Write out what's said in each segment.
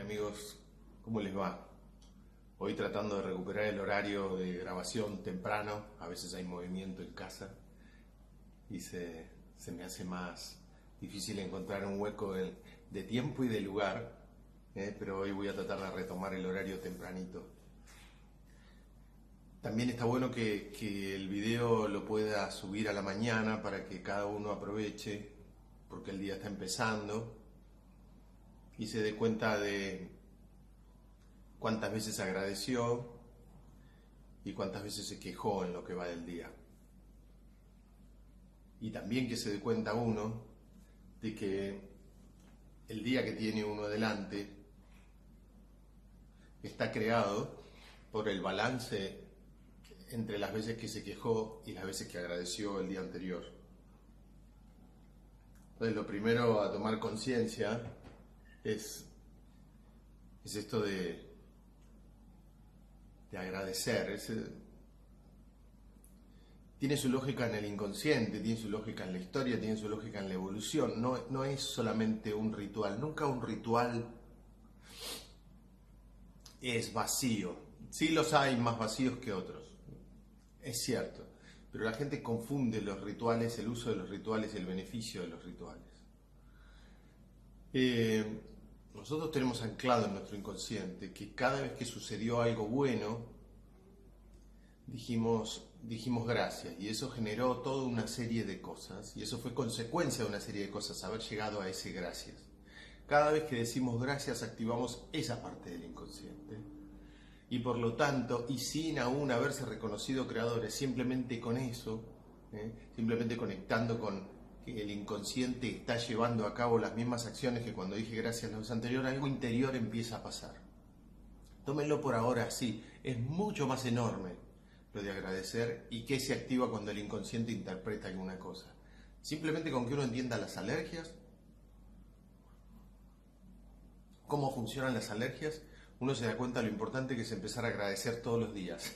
amigos, ¿cómo les va? Hoy tratando de recuperar el horario de grabación temprano, a veces hay movimiento en casa y se me hace más difícil encontrar un hueco de tiempo y de lugar, pero hoy voy a tratar de retomar el horario tempranito. También está bueno que el video lo pueda subir a la mañana para que cada uno aproveche, porque el día está empezando y se dé cuenta de cuántas veces agradeció y cuántas veces se quejó en lo que va del día. Y también que se dé cuenta uno de que el día que tiene uno delante está creado por el balance entre las veces que se quejó y las veces que agradeció el día anterior. Entonces lo primero a tomar conciencia es esto de agradecer. Tiene su lógica en el inconsciente, tiene su lógica en la historia, tiene su lógica en la evolución. No es solamente un ritual. Nunca un ritual es vacío. Sí los hay más vacíos que otros, es cierto. Pero la gente confunde los rituales, el uso de los rituales y el beneficio de los rituales. Nosotros tenemos anclado en nuestro inconsciente que cada vez que sucedió algo bueno, dijimos gracias, y eso generó toda una serie de cosas, y eso fue consecuencia de una serie de cosas, haber llegado a ese gracias. Cada vez que decimos gracias, activamos esa parte del inconsciente, y por lo tanto, y sin aún haberse reconocido creadores, simplemente con eso, simplemente conectando con que el inconsciente está llevando a cabo las mismas acciones que cuando dije gracias la vez anterior, algo interior empieza a pasar. Tómenlo por ahora así, es mucho más enorme lo de agradecer y que se activa cuando el inconsciente interpreta alguna cosa. Simplemente con que uno entienda las alergias, cómo funcionan las alergias, uno se da cuenta de lo importante que es empezar a agradecer todos los días,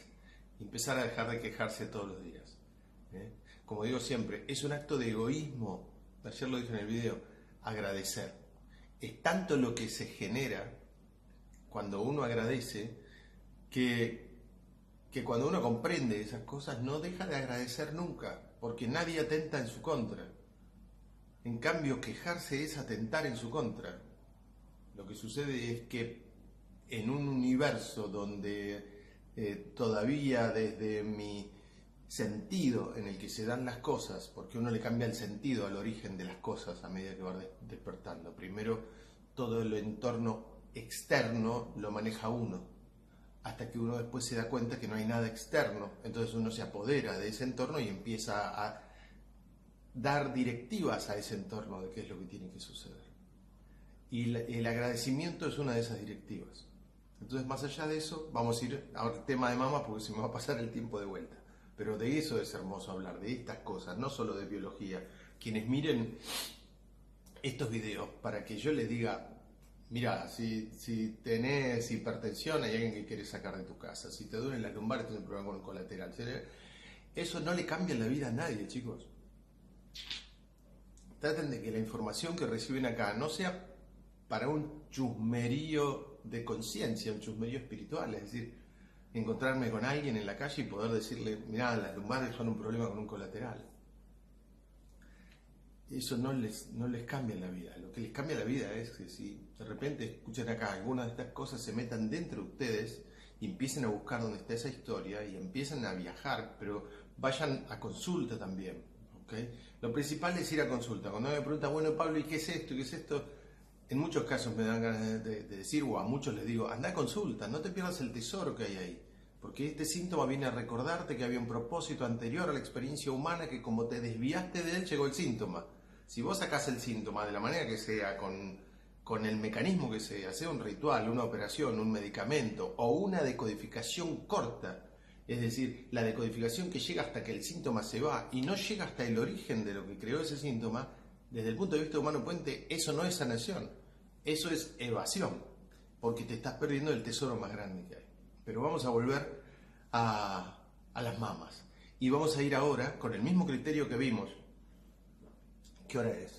empezar a dejar de quejarse todos los días. Como digo siempre, es un acto de egoísmo, ayer lo dije en el video, agradecer. Es tanto lo que se genera cuando uno agradece que cuando uno comprende esas cosas no deja de agradecer nunca, porque nadie atenta en su contra. En cambio, quejarse es atentar en su contra. Lo que sucede es que en un universo donde todavía desde mi sentido en el que se dan las cosas, porque uno le cambia el sentido al origen de las cosas a medida que va despertando. Primero, todo el entorno externo lo maneja uno, hasta que uno después se da cuenta que no hay nada externo. Entonces uno se apodera de ese entorno y empieza a dar directivas a ese entorno de qué es lo que tiene que suceder. Y el agradecimiento es una de esas directivas. Entonces, más allá de eso, vamos a ir al tema de mamá porque se me va a pasar el tiempo de vuelta. Pero de eso es hermoso hablar, de estas cosas, no solo de biología. Quienes miren estos videos, para que yo les diga, mira, si tenés hipertensión, hay alguien que quiere sacar de tu casa. Si te duelen las lumbares, tienes un problema con el colateral. Eso no le cambia la vida a nadie, chicos. Traten de que la información que reciben acá no sea para un chusmerío de conciencia, un chusmerío espiritual, es decir, encontrarme con alguien en la calle y poder decirle, mirá, las lumbares son un problema con un colateral. Eso no les cambia la vida. Lo que les cambia la vida es que si de repente escuchan acá algunas de estas cosas, se metan dentro de ustedes y empiecen a buscar dónde está esa historia y empiecen a viajar, pero vayan a consulta también. ¿Okay? Lo principal es ir a consulta. Cuando me preguntan, bueno, Pablo, ¿y qué es esto? ¿Qué es esto? En muchos casos me dan ganas de decir, o a muchos les digo, anda a consulta, no te pierdas el tesoro que hay ahí. Porque este síntoma viene a recordarte que había un propósito anterior a la experiencia humana que como te desviaste de él, llegó el síntoma. Si vos sacás el síntoma de la manera que sea, con el mecanismo que sea un ritual, una operación, un medicamento o una decodificación corta, es decir, la decodificación que llega hasta que el síntoma se va y no llega hasta el origen de lo que creó ese síntoma, desde el punto de vista humano puente, eso no es sanación, eso es evasión, porque te estás perdiendo el tesoro más grande que hay. Pero vamos a volver a las mamas. Y vamos a ir ahora con el mismo criterio que vimos. ¿Qué hora es?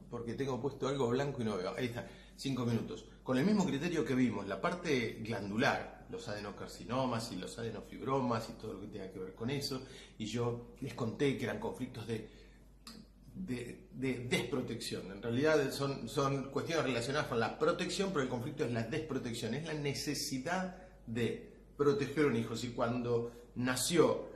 Porque tengo puesto algo blanco y no veo. Ahí está. 5 minutos. Con el mismo criterio que vimos, la parte glandular, los adenocarcinomas y los adenofibromas y todo lo que tenga que ver con eso, y yo les conté que eran conflictos de desprotección. En realidad son cuestiones relacionadas con la protección, pero el conflicto es la desprotección, es la necesidad de proteger a un hijo. Si cuando nació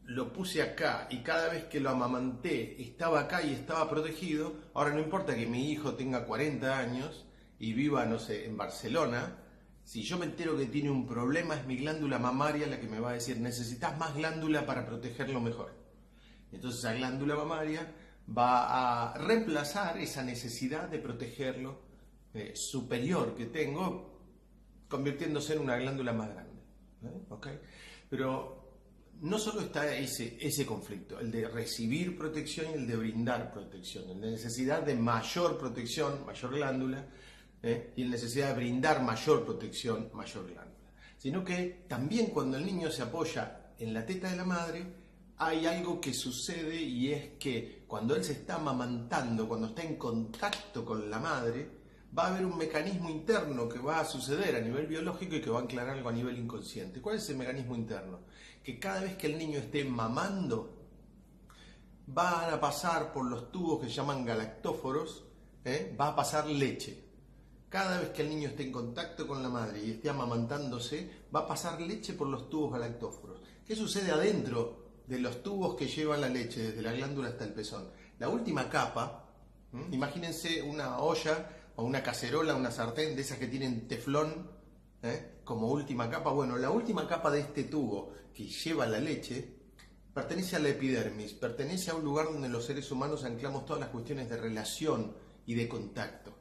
lo puse acá y cada vez que lo amamanté estaba acá y estaba protegido, ahora no importa que mi hijo tenga 40 años y viva, no sé, en Barcelona, si yo me entero que tiene un problema, es mi glándula mamaria la que me va a decir, necesitas más glándula para protegerlo mejor. Entonces esa glándula mamaria va a reemplazar esa necesidad de protegerlo superior que tengo, convirtiéndose en una glándula más grande. ¿Okay? Pero no solo está ese conflicto, el de recibir protección y el de brindar protección, el de necesidad de mayor protección, mayor glándula, y la necesidad de brindar mayor protección, mayor glándula. Sino que también cuando el niño se apoya en la teta de la madre, hay algo que sucede y es que cuando él se está amamantando, cuando está en contacto con la madre, va a haber un mecanismo interno que va a suceder a nivel biológico y que va a aclarar algo a nivel inconsciente. ¿Cuál es el mecanismo interno? Que cada vez que el niño esté mamando, van a pasar por los tubos que se llaman galactóforos, va a pasar leche. Cada vez que el niño esté en contacto con la madre y esté amamantándose, va a pasar leche por los tubos galactóforos. ¿Qué sucede adentro de los tubos que llevan la leche, desde la glándula hasta el pezón? La última capa, imagínense una olla o una cacerola, una sartén de esas que tienen teflón como última capa. Bueno, la última capa de este tubo que lleva la leche pertenece a la epidermis, pertenece a un lugar donde los seres humanos anclamos todas las cuestiones de relación y de contacto.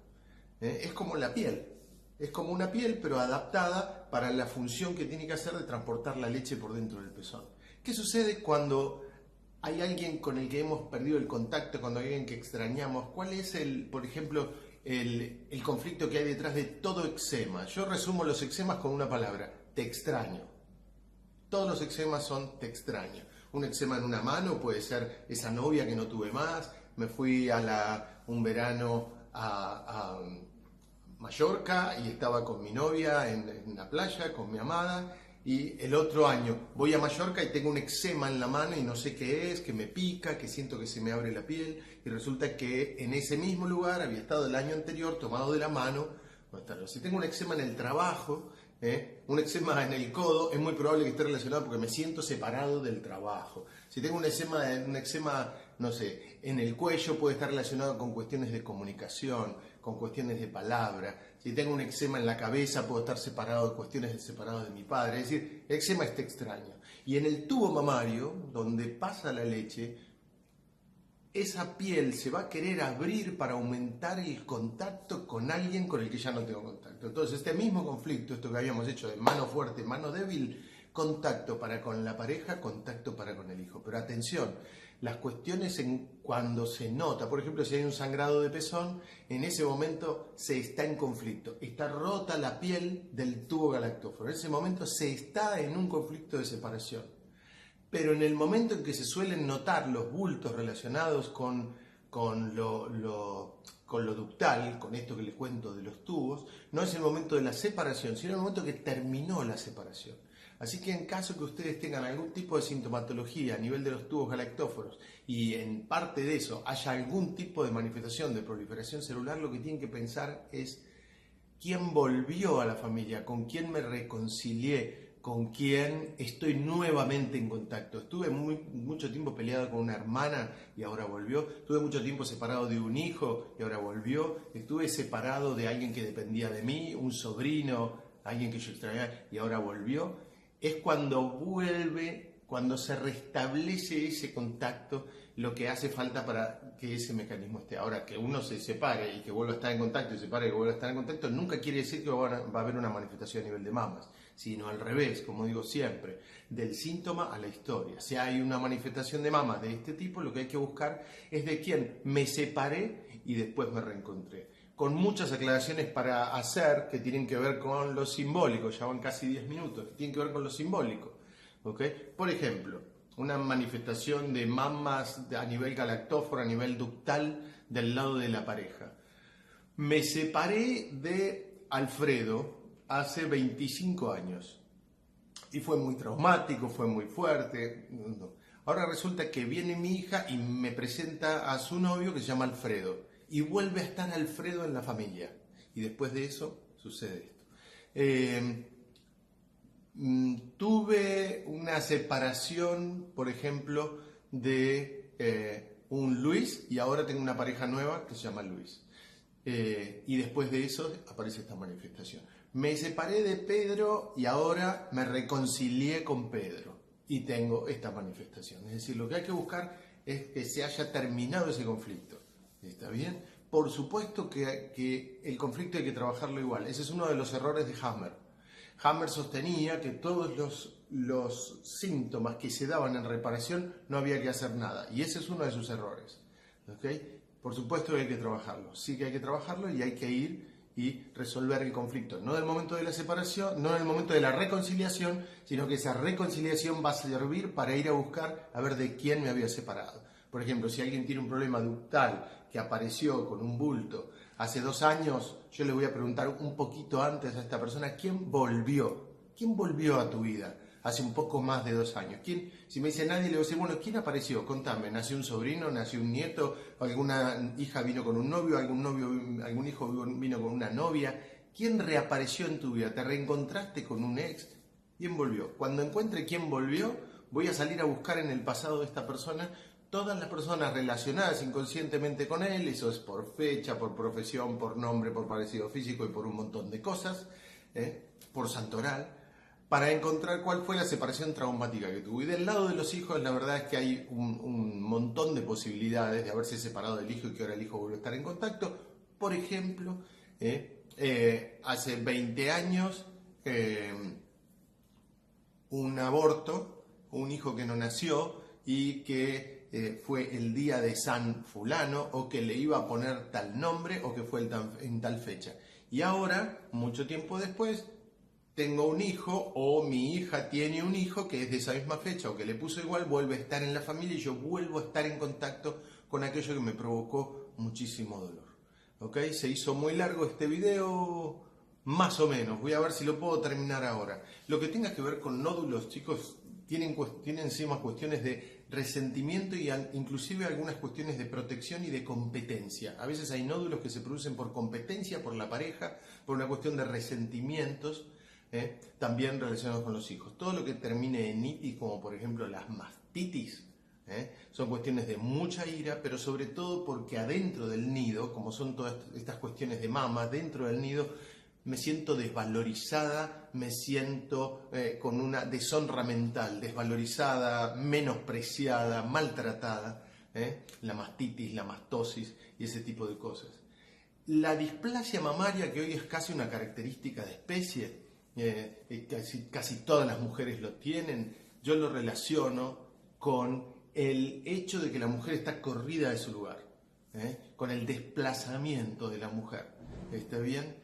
Es como la piel, es como una piel pero adaptada para la función que tiene que hacer de transportar la leche por dentro del pezón. ¿Qué sucede cuando hay alguien con el que hemos perdido el contacto, cuando hay alguien que extrañamos? ¿Cuál es por ejemplo, el conflicto que hay detrás de todo eczema? Yo resumo los eczemas con una palabra: te extraño. Todos los eczemas son te extraño. Un eczema en una mano puede ser esa novia que no tuve más, me fui un verano a Mallorca y estaba con mi novia en la playa, con mi amada, y el otro año voy a Mallorca y tengo un eczema en la mano y no sé qué es, que me pica, que siento que se me abre la piel, y resulta que en ese mismo lugar había estado el año anterior tomado de la mano. Si tengo un eczema en el trabajo, un eczema en el codo, es muy probable que esté relacionado porque me siento separado del trabajo. Si tengo un eczema, no sé, en el cuello, puede estar relacionado con cuestiones de comunicación, con cuestiones de palabra. Si tengo un eczema en la cabeza, puedo estar separado de cuestiones separadas de mi padre. Es decir, el eczema está extraño. Y en el tubo mamario, donde pasa la leche, esa piel se va a querer abrir para aumentar el contacto con alguien con el que ya no tengo contacto. Entonces, este mismo conflicto, esto que habíamos hecho de mano fuerte, mano débil, contacto para con la pareja, contacto para con el hijo. Pero atención, las cuestiones cuando se nota, por ejemplo, si hay un sangrado de pezón, en ese momento se está en conflicto, está rota la piel del tubo galactóforo, en ese momento se está en un conflicto de separación. Pero en el momento en que se suelen notar los bultos relacionados con lo ductal, con esto que les cuento de los tubos, no es el momento de la separación, sino el momento que terminó la separación. Así que en caso que ustedes tengan algún tipo de sintomatología a nivel de los tubos galactóforos y en parte de eso haya algún tipo de manifestación de proliferación celular, lo que tienen que pensar es quién volvió a la familia, con quién me reconcilié, con quién estoy nuevamente en contacto. Estuve mucho tiempo peleado con una hermana y ahora volvió. Estuve mucho tiempo separado de un hijo y ahora volvió. Estuve separado de alguien que dependía de mí, un sobrino, alguien que yo extrañaba y ahora volvió. Es cuando vuelve, cuando se restablece ese contacto, lo que hace falta para que ese mecanismo esté. Ahora, que uno se separe y que vuelva a estar en contacto y se separe y que vuelva a estar en contacto, nunca quiere decir que va a haber una manifestación a nivel de mamas, sino al revés, como digo siempre, del síntoma a la historia. Si hay una manifestación de mamas de este tipo, lo que hay que buscar es de quién me separé y después me reencontré. Con muchas aclaraciones para hacer que tienen que ver con lo simbólico, ya van casi 10 minutos, que tienen que ver con lo simbólico. ¿Okay? Por ejemplo, una manifestación de mamas a nivel galactóforo, a nivel ductal, del lado de la pareja. Me separé de Alfredo hace 25 años y fue muy traumático, fue muy fuerte. Ahora resulta que viene mi hija y me presenta a su novio que se llama Alfredo y vuelve a estar Alfredo en la familia. Y después de eso sucede esto. Tuve una separación, por ejemplo, de un Luis y ahora tengo una pareja nueva que se llama Luis. Y después de eso aparece esta manifestación. Me separé de Pedro y ahora me reconcilié con Pedro y tengo esta manifestación. Es decir, lo que hay que buscar es que se haya terminado ese conflicto. ¿Está bien? Por supuesto que el conflicto hay que trabajarlo igual. Ese es uno de los errores de Hammer. Hammer sostenía que todos los síntomas que se daban en reparación no había que hacer nada. Y ese es uno de sus errores. ¿Okay? Por supuesto que hay que trabajarlo. Sí que hay que trabajarlo y hay que ir y resolver el conflicto. No en el momento de la separación, no en el momento de la reconciliación, sino que esa reconciliación va a servir para ir a buscar a ver de quién me había separado. Por ejemplo, si alguien tiene un problema ductal que apareció con un bulto hace 2 años, yo le voy a preguntar un poquito antes a esta persona, ¿quién volvió? ¿Quién volvió a tu vida hace un poco más de 2 años? ¿Quién? Si me dice nadie, le voy a decir, bueno, ¿quién apareció? Contame, ¿nació un sobrino? ¿Nació un nieto? ¿Alguna hija vino con un novio? ¿Algún hijo vino con una novia? ¿Quién reapareció en tu vida? ¿Te reencontraste con un ex? ¿Quién volvió? Cuando encuentre quién volvió, voy a salir a buscar en el pasado de esta persona todas las personas relacionadas inconscientemente con él, eso es por fecha, por profesión, por nombre, por parecido físico y por un montón de cosas, por santoral, para encontrar cuál fue la separación traumática que tuvo. Y del lado de los hijos, la verdad es que hay un montón de posibilidades de haberse separado del hijo y que ahora el hijo vuelve a estar en contacto. Por ejemplo, hace 20 años, un aborto, un hijo que no nació y que fue el día de San Fulano, o que le iba a poner tal nombre, o que fue en tal fecha. Y ahora, mucho tiempo después, tengo un hijo, o mi hija tiene un hijo que es de esa misma fecha, o que le puso igual, vuelve a estar en la familia y yo vuelvo a estar en contacto con aquello que me provocó muchísimo dolor. ¿Ok? Se hizo muy largo este video, más o menos. Voy a ver si lo puedo terminar ahora. Lo que tenga que ver con nódulos, chicos, tienen encima cuestiones de resentimiento y inclusive algunas cuestiones de protección y de competencia. A veces hay nódulos que se producen por competencia, por la pareja, por una cuestión de resentimientos, también relacionados con los hijos. Todo lo que termine en itis, como por ejemplo las mastitis, son cuestiones de mucha ira, pero sobre todo porque adentro del nido, como son todas estas cuestiones de mama, dentro del nido, me siento desvalorizada, me siento con una deshonra mental, desvalorizada, menospreciada, maltratada, la mastitis, la mastosis y ese tipo de cosas. La displasia mamaria, que hoy es casi una característica de especie, casi todas las mujeres lo tienen, yo lo relaciono con el hecho de que la mujer está corrida de su lugar, con el desplazamiento de la mujer, ¿está bien?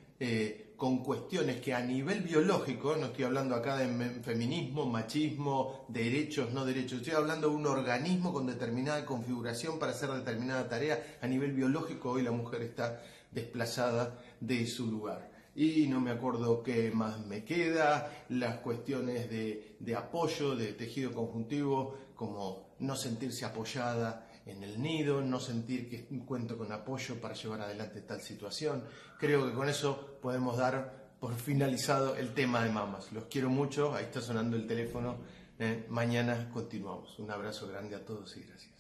Con cuestiones que a nivel biológico, no estoy hablando acá de feminismo, machismo, derechos, no derechos, estoy hablando de un organismo con determinada configuración para hacer determinada tarea. A nivel biológico hoy la mujer está desplazada de su lugar. Y no me acuerdo qué más me queda, las cuestiones de apoyo, de tejido conjuntivo, como no sentirse apoyada en el nido, no sentir que cuento con apoyo para llevar adelante tal situación. Creo que con eso podemos dar por finalizado el tema de mamas. Los quiero mucho, ahí está sonando el teléfono. Mañana continuamos. Un abrazo grande a todos y gracias.